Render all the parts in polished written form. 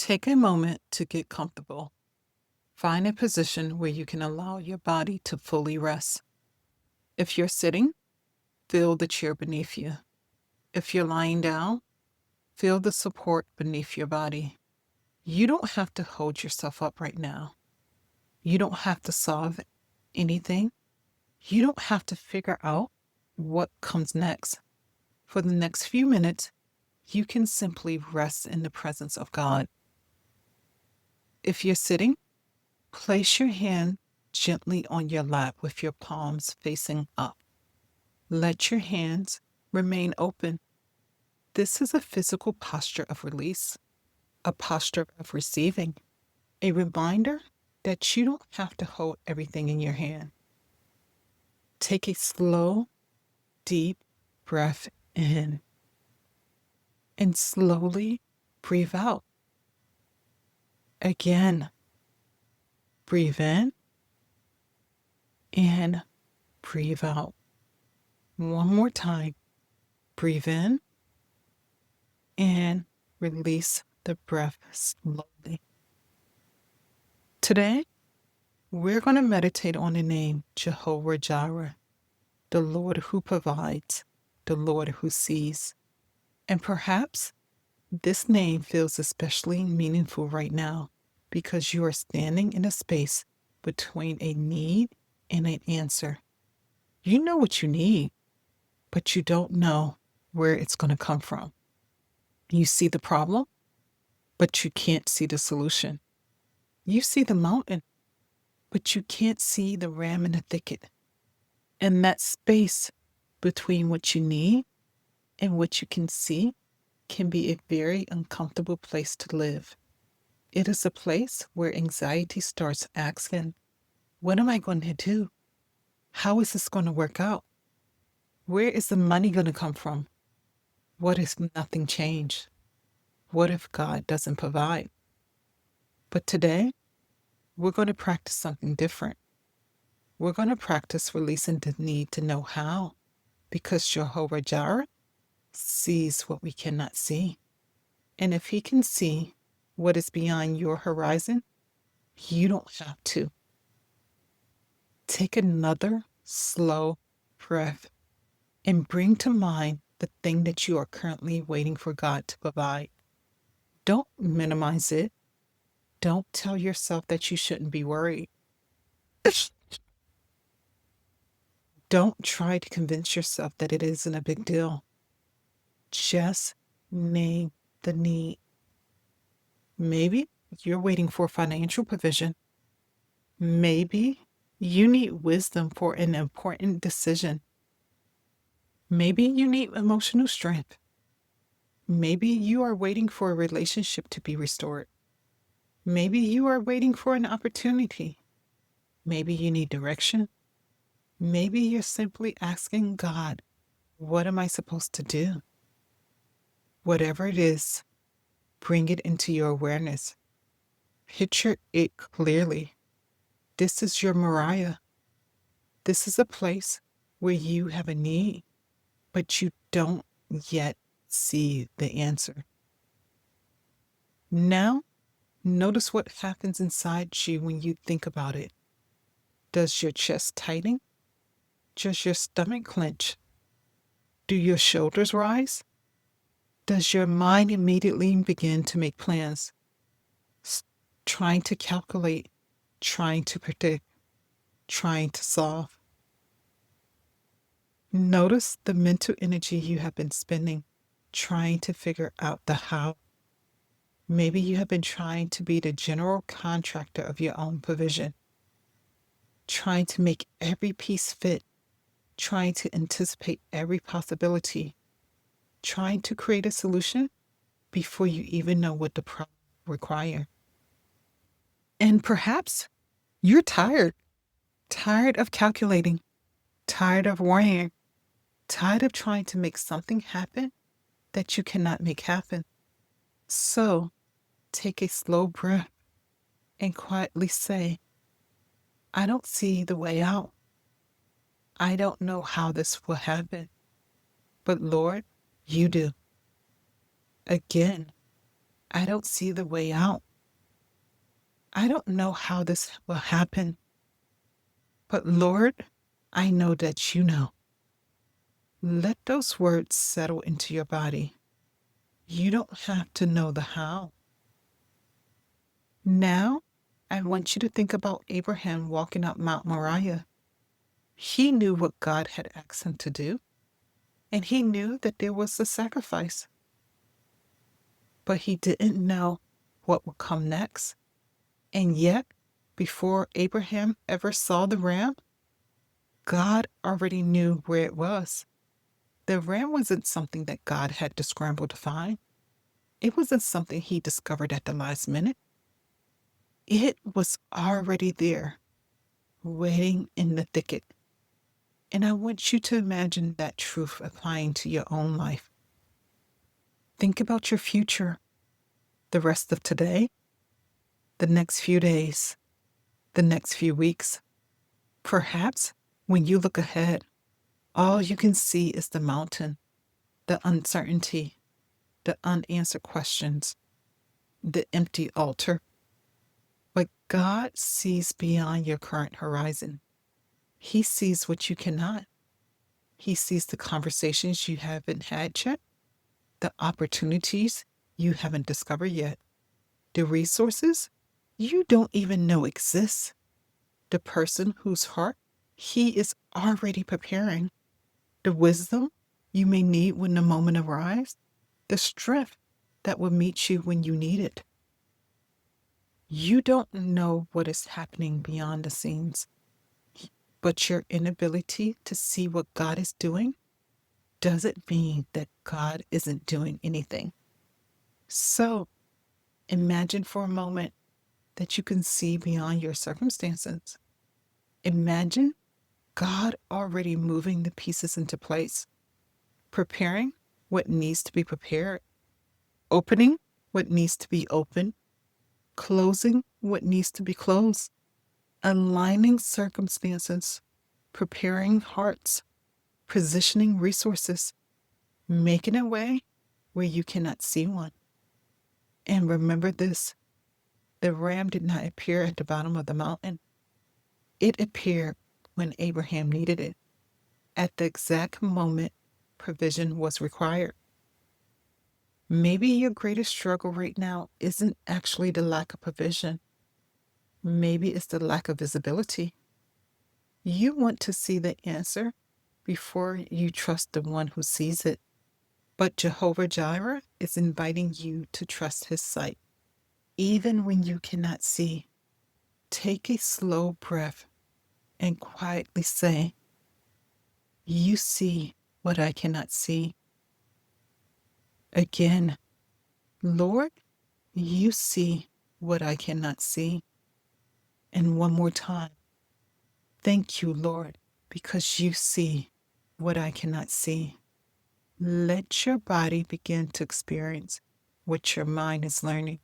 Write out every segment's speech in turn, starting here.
Take a moment to get comfortable. Find a position where you can allow your body to fully rest. If you're sitting, feel the chair beneath you. If you're lying down, feel the support beneath your body. You don't have to hold yourself up right now. You don't have to solve anything. You don't have to figure out what comes next. For the next few minutes, you can simply rest in the presence of God. If you're sitting, place your hand gently on your lap with your palms facing up. Let your hands remain open. This is a physical posture of release, a posture of receiving, a reminder that you don't have to hold everything in your hand. Take a slow, deep breath in and slowly breathe out. Again, breathe in and breathe out. One more time. Breathe in and release the breath slowly. Today, we're going to meditate on the name Jehovah Jireh, the Lord who provides, the Lord who sees. And perhaps this name feels especially meaningful right now because you are standing in a space between a need and an answer. You know what you need, but you don't know where it's going to come from. You see the problem, but you can't see the solution. You see the mountain, but you can't see the ram in the thicket. And that space between what you need and what you can see can be a very uncomfortable place to live. It is a place where anxiety starts asking, what am I going to do? How is this going to work out? Where is the money going to come from? What if nothing changed? What if God doesn't provide? But today, we're going to practice something different. We're going to practice releasing the need to know how, because Jehovah Jireh sees what we cannot see. And if he can see what is beyond your horizon, you don't have to. Take another slow breath and bring to mind the thing that you are currently waiting for God to provide. Don't minimize it. Don't tell yourself that you shouldn't be worried. Don't try to convince yourself that it isn't a big deal. Just name the need. Maybe you're waiting for financial provision. Maybe you need wisdom for an important decision. Maybe you need emotional strength. Maybe you are waiting for a relationship to be restored. Maybe you are waiting for an opportunity. Maybe you need direction. Maybe you're simply asking God, what am I supposed to do? Whatever it is, bring it into your awareness. Picture it clearly. This is your Moriah. This is a place where you have a need, but you don't yet see the answer. Now, notice what happens inside you when you think about it. Does your chest tighten? Does your stomach clench? Do your shoulders rise? Does your mind immediately begin to make plans? Trying to calculate, trying to predict, trying to solve. Notice the mental energy you have been spending trying to figure out the how. Maybe you have been trying to be the general contractor of your own provision, trying to make every piece fit, trying to anticipate every possibility, trying to create a solution before you even know what the problem requires. And perhaps you're tired of calculating, tired of worrying, tired of trying to make something happen that you cannot make happen. So take a slow breath and quietly say, I don't see the way out. I don't know how this will happen, but Lord, you do. Again, I don't see the way out. I don't know how this will happen. But Lord, I know that you know. Let those words settle into your body. You don't have to know the how. Now, I want you to think about Abraham walking up Mount Moriah. He knew what God had asked him to do, and he knew that there was a sacrifice. But he didn't know what would come next. And yet, before Abraham ever saw the ram, God already knew where it was. The ram wasn't something that God had to scramble to find. It wasn't something he discovered at the last minute. It was already there, waiting in the thicket. And I want you to imagine that truth applying to your own life. Think about your future, the rest of today, the next few days, the next few weeks. Perhaps when you look ahead, all you can see is the mountain, the uncertainty, the unanswered questions, the empty altar. But God sees beyond your current horizon. He sees what you cannot. He sees the conversations you haven't had yet, the opportunities you haven't discovered yet, the resources you don't even know exist, the person whose heart He is already preparing, the wisdom you may need when the moment arrives, the strength that will meet you when you need it. You don't know what is happening beyond the scenes, but your inability to see what God is doing doesn't mean that God isn't doing anything. So imagine for a moment that you can see beyond your circumstances. Imagine God already moving the pieces into place, preparing what needs to be prepared, opening what needs to be opened, closing what needs to be closed, aligning circumstances, preparing hearts, positioning resources, making a way where you cannot see one. And remember this, the ram did not appear at the bottom of the mountain. It appeared when Abraham needed it. At the exact moment provision was required. Maybe your greatest struggle right now isn't actually the lack of provision. Maybe it's the lack of visibility. You want to see the answer before you trust the one who sees it. But Jehovah Jireh is inviting you to trust his sight. Even when you cannot see, take a slow breath and quietly say, "You see what I cannot see." Again, "Lord, you see what I cannot see." And one more time, "Thank you, Lord, because you see what I cannot see." Let your body begin to experience what your mind is learning.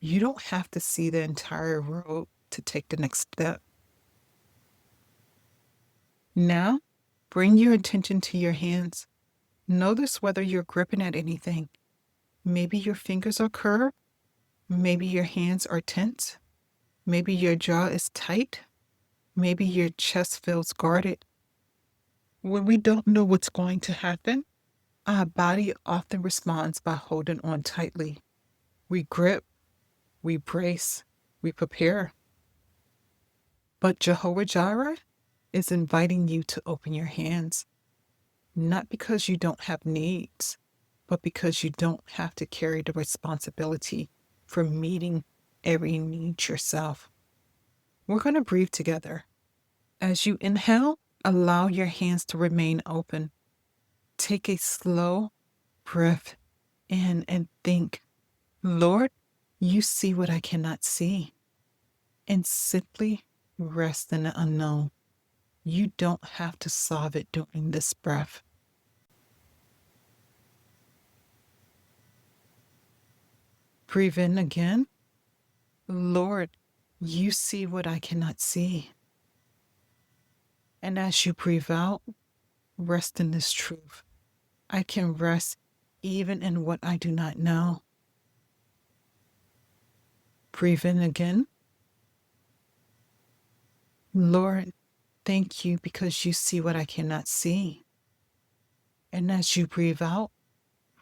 You don't have to see the entire road to take the next step. Now, bring your attention to your hands. Notice whether you're gripping at anything. Maybe your fingers are curved. Maybe your hands are tense. Maybe your jaw is tight. Maybe your chest feels guarded. When we don't know what's going to happen, our body often responds by holding on tightly. We grip, we brace, we prepare. But Jehovah Jireh is inviting you to open your hands, not because you don't have needs, but because you don't have to carry the responsibility for meeting every need yourself. We're going to breathe together. As you inhale, allow your hands to remain open. Take a slow breath in and think, "Lord, you see what I cannot see." And simply rest in the unknown. You don't have to solve it during this breath. Breathe in again. "Lord, you see what I cannot see." And as you breathe out, rest in this truth. I can rest even in what I do not know. Breathe in again. Lord, thank you because you see what I cannot see. And as you breathe out,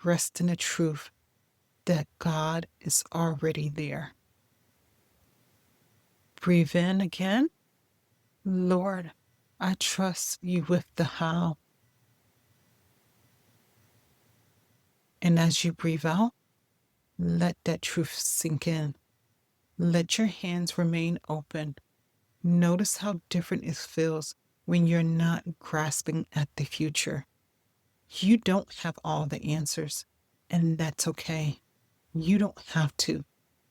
rest in the truth that God is already there. Breathe in again. Lord, I trust you with the how. And as you breathe out, let that truth sink in. Let your hands remain open. Notice how different it feels when you're not grasping at the future. You don't have all the answers, and that's okay. You don't have to,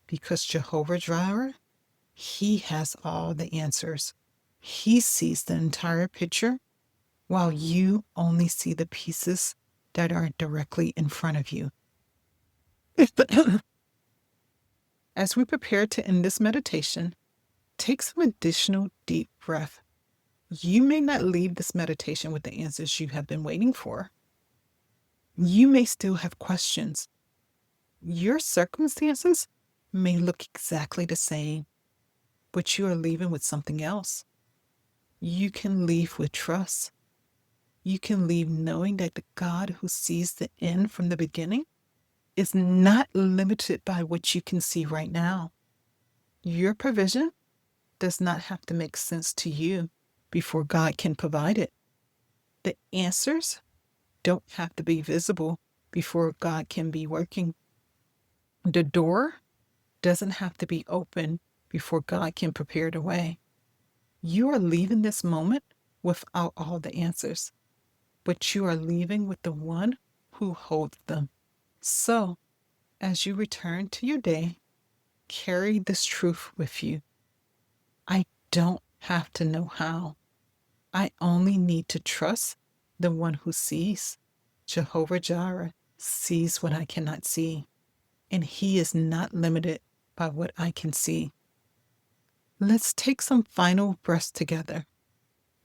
because Jehovah Jireh, He has all the answers. He sees the entire picture, while you only see the pieces that are directly in front of you. As we prepare to end this meditation, take some additional deep breath. You may not leave this meditation with the answers you have been waiting for. You may still have questions. Your circumstances may look exactly the same, but you are leaving with something else. You can leave with trust. You can leave knowing that the God who sees the end from the beginning is not limited by what you can see right now. Your provision does not have to make sense to you before God can provide it. The answers don't have to be visible before God can be working. The door doesn't have to be open before God can prepare the way. You are leaving this moment without all the answers, but you are leaving with the one who holds them. So, as you return to your day, carry this truth with you. I don't have to know how. I only need to trust the one who sees. Jehovah Jireh sees what I cannot see, and He is not limited by what I can see. Let's take some final breaths together.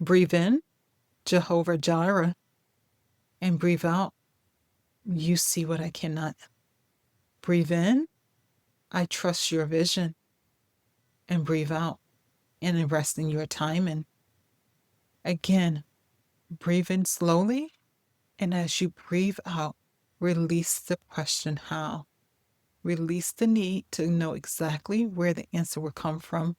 Breathe in, Jehovah Jireh, and breathe out, you see what I cannot. Breathe in, I trust your vision, and breathe out, and rest in your timing. Again, breathe in slowly, and as you breathe out, release the question how. Release the need to know exactly where the answer will come from.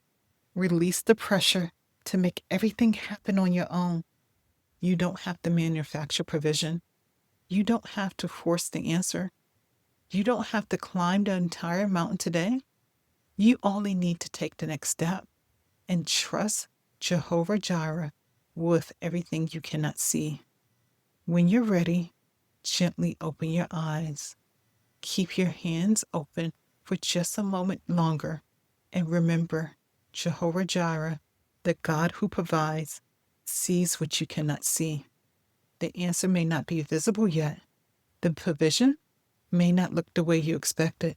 Release the pressure to make everything happen on your own. You don't have to manufacture provision. You don't have to force the answer. You don't have to climb the entire mountain today. You only need to take the next step and trust Jehovah Jireh with everything you cannot see. When you're ready, gently open your eyes. Keep your hands open for just a moment longer. And remember, Jehovah Jireh, the God who provides, sees what you cannot see. The answer may not be visible yet. The provision may not look the way you expected.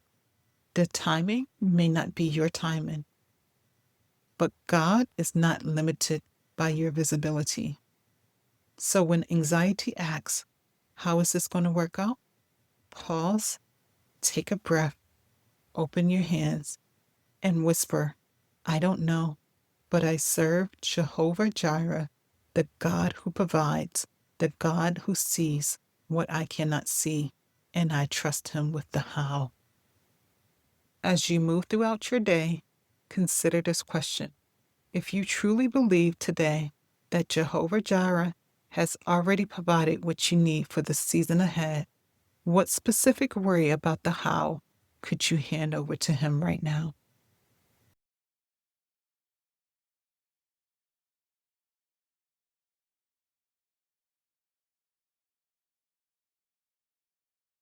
The timing may not be your timing. But God is not limited by your visibility. So when anxiety asks, how is this going to work out? Pause, take a breath, open your hands, and whisper, I don't know, but I serve Jehovah Jireh, the God who provides, the God who sees what I cannot see, and I trust Him with the how. As you move throughout your day, consider this question. If you truly believe today that Jehovah Jireh has already provided what you need for the season ahead, what specific worry about the how could you hand over to Him right now?